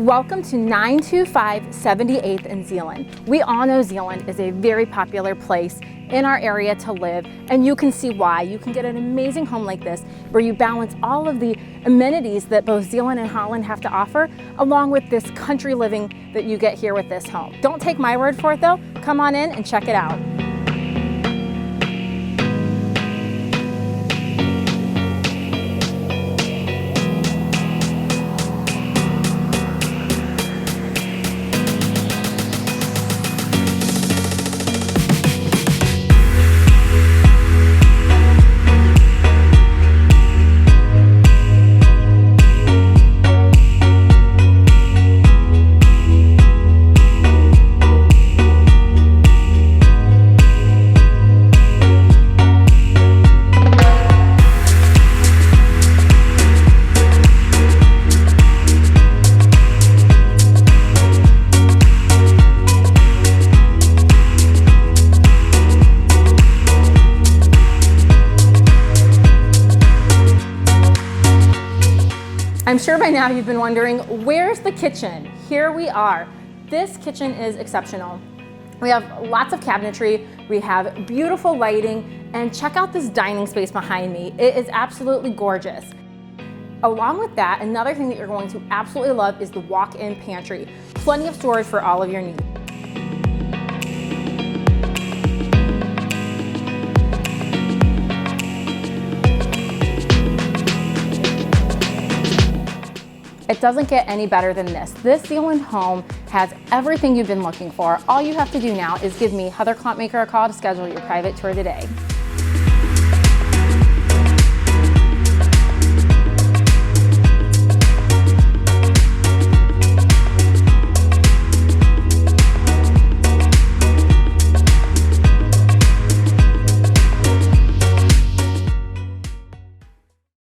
Welcome to 925 78th and Zeeland. We all know Zeeland is a very popular place in our area to live, and you can see why. You can get an amazing home like this where you balance all of the amenities that both Zeeland and Holland have to offer, along with this country living that you get here with this home. Don't take my word for it though. Come on in and check it out. I'm sure by now you've been wondering, where's the kitchen? Here we are. This kitchen is exceptional. We have lots of cabinetry, we have beautiful lighting, and check out this dining space behind me. It is absolutely gorgeous. Along with that, another thing that you're going to absolutely love is the walk-in pantry. Plenty of storage for all of your needs. It doesn't get any better than this. This Zeeland home has everything you've been looking for. All you have to do now is give me, Heather Klompmaker, a call to schedule your private tour today.